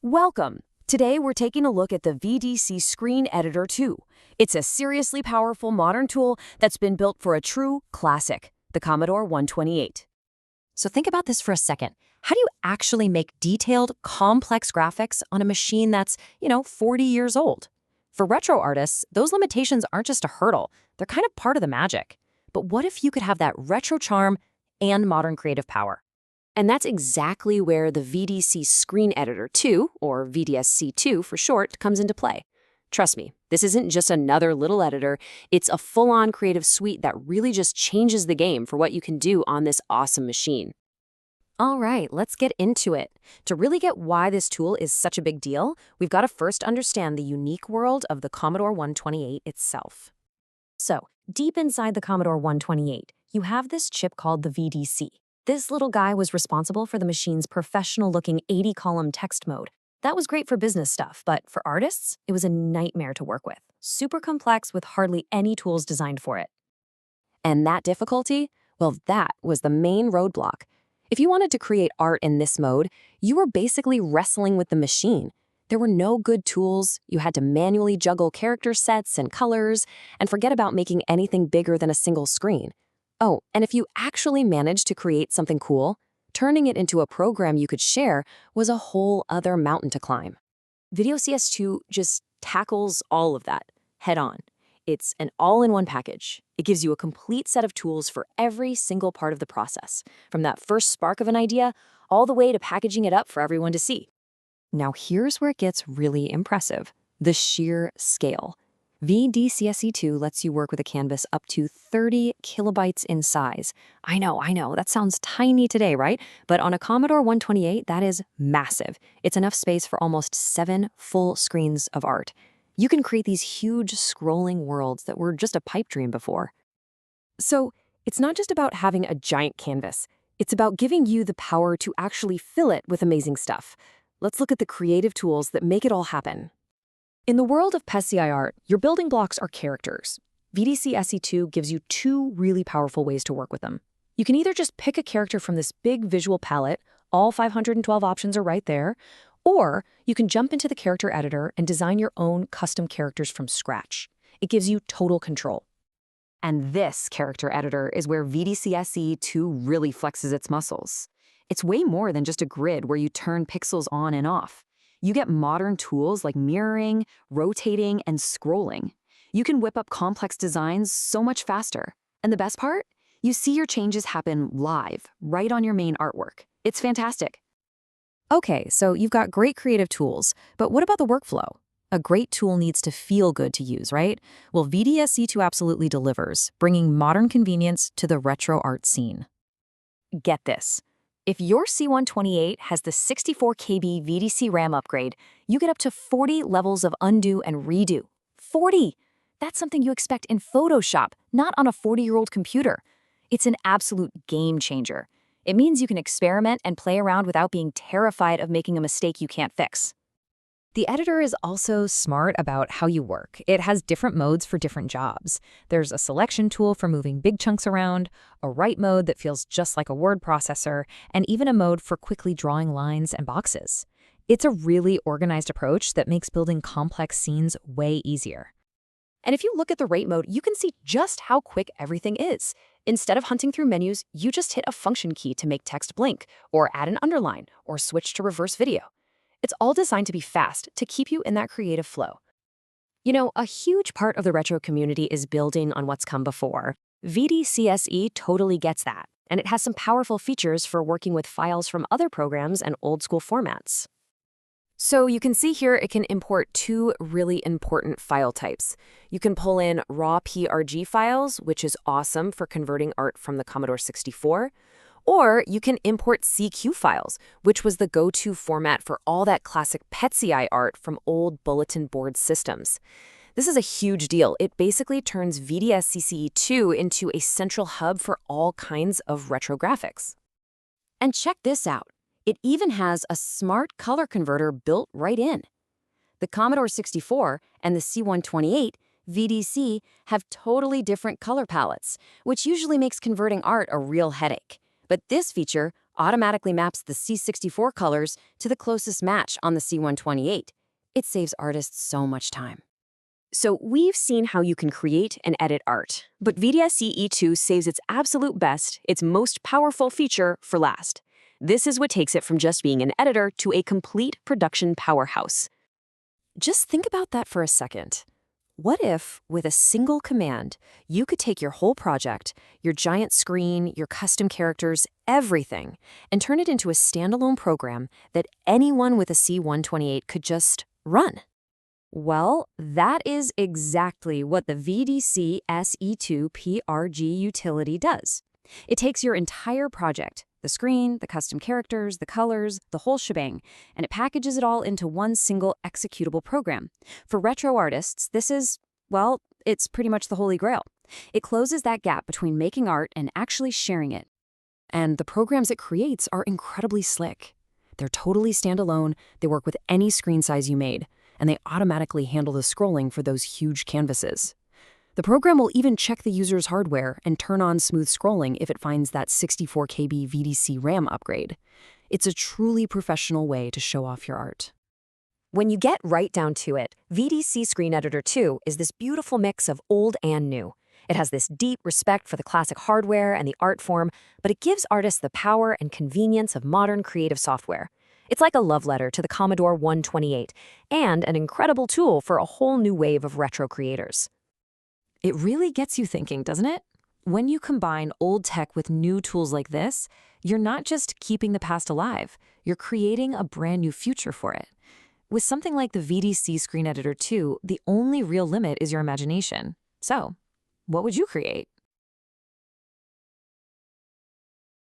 Welcome! Today we're taking a look at the VDC Screen Editor 2. It's a seriously powerful modern tool that's been built for a true classic, the Commodore 128. So think about this for a second. How do you actually make detailed, complex graphics on a machine that's, 40 years old? For retro artists, those limitations aren't just a hurdle. They're kind of part of the magic. But what if you could have that retro charm and modern creative power? And that's exactly where the VDC Screen Editor 2, or VDSC2 for short, comes into play. Trust me, this isn't just another little editor. It's a full-on creative suite that really just changes the game for what you can do on this awesome machine. All right, let's get into it. To really get why this tool is such a big deal, we've got to first understand the unique world of the Commodore 128 itself. So, deep inside the Commodore 128, you have this chip called the VDC. This little guy was responsible for the machine's professional-looking 80-column text mode. That was great for business stuff, but for artists, it was a nightmare to work with. Super complex with hardly any tools designed for it. And that difficulty? Well, that was the main roadblock. If you wanted to create art in this mode, you were basically wrestling with the machine. There were no good tools, you had to manually juggle character sets and colors, and forget about making anything bigger than a single screen. Oh, and if you actually managed to create something cool, turning it into a program you could share was a whole other mountain to climb. VDCSE2 just tackles all of that head on. It's an all-in-one package. It gives you a complete set of tools for every single part of the process, from that first spark of an idea all the way to packaging it up for everyone to see. Now here's where it gets really impressive, the sheer scale. VDCSE2 lets you work with a canvas up to 30 kilobytes in size. I know, that sounds tiny today, right? But on a Commodore 128, that is massive. It's enough space for almost 7 full screens of art. You can create these huge scrolling worlds that were just a pipe dream before. So it's not just about having a giant canvas. It's about giving you the power to actually fill it with amazing stuff. Let's look at the creative tools that make it all happen. In the world of PESCI art, your building blocks are characters. VDCSE2 gives you 2 really powerful ways to work with them. You can either just pick a character from this big visual palette, all 512 options are right there, or you can jump into the character editor and design your own custom characters from scratch. It gives you total control. And this character editor is where VDCSE2 really flexes its muscles. It's way more than just a grid where you turn pixels on and off. You get modern tools like mirroring, rotating, and scrolling. You can whip up complex designs so much faster. And the best part? You see your changes happen live, right on your main artwork. It's fantastic. Okay, so you've got great creative tools, but what about the workflow? A great tool needs to feel good to use, right? Well, VDSC2 absolutely delivers, bringing modern convenience to the retro art scene. Get this. If your C128 has the 64 KB VDC RAM upgrade, you get up to 40 levels of undo and redo. 40! That's something you expect in Photoshop, not on a 40-year-old computer. It's an absolute game changer. It means you can experiment and play around without being terrified of making a mistake you can't fix. The editor is also smart about how you work. It has different modes for different jobs. There's a selection tool for moving big chunks around, a write mode that feels just like a word processor, and even a mode for quickly drawing lines and boxes. It's a really organized approach that makes building complex scenes way easier. And if you look at the rate mode, you can see just how quick everything is. Instead of hunting through menus, you just hit a function key to make text blink, or add an underline, or switch to reverse video. It's all designed to be fast, to keep you in that creative flow. You know, a huge part of the retro community is building on what's come before. VDCSE totally gets that, and it has some powerful features for working with files from other programs and old-school formats. So you can see here it can import 2 really important file types. You can pull in raw PRG files, which is awesome for converting art from the Commodore 64, or you can import CQ files, which was the go-to format for all that classic PETCI art from old bulletin board systems. This is a huge deal. It basically turns VDSCSE2 into a central hub for all kinds of retro graphics. And check this out. It even has a smart color converter built right in. The Commodore 64 and the C128 VDC have totally different color palettes, which usually makes converting art a real headache. But this feature automatically maps the C64 colors to the closest match on the C128. It saves artists so much time. So we've seen how you can create and edit art, but VDCSE2 saves its absolute best, its most powerful feature, for last. This is what takes it from just being an editor to a complete production powerhouse. Just think about that for a second. What if, with a single command, you could take your whole project, your giant screen, your custom characters, everything, and turn it into a standalone program that anyone with a C128 could just run? Well, that is exactly what the VDCSE2 PRG utility does. It takes your entire project, the screen, the custom characters, the colors, the whole shebang, and it packages it all into one single executable program. For retro artists, this is, well, it's pretty much the holy grail. It closes that gap between making art and actually sharing it. And the programs it creates are incredibly slick. They're totally standalone, they work with any screen size you made, and they automatically handle the scrolling for those huge canvases. The program will even check the user's hardware and turn on smooth scrolling if it finds that 64 KB VDC RAM upgrade. It's a truly professional way to show off your art. When you get right down to it, VDC Screen Editor 2 is this beautiful mix of old and new. It has this deep respect for the classic hardware and the art form, but it gives artists the power and convenience of modern creative software. It's like a love letter to the Commodore 128 and an incredible tool for a whole new wave of retro creators. It really gets you thinking, doesn't it? When you combine old tech with new tools like this, you're not just keeping the past alive, you're creating a brand new future for it. With something like the VDC Screen Editor 2, the only real limit is your imagination. So, what would you create?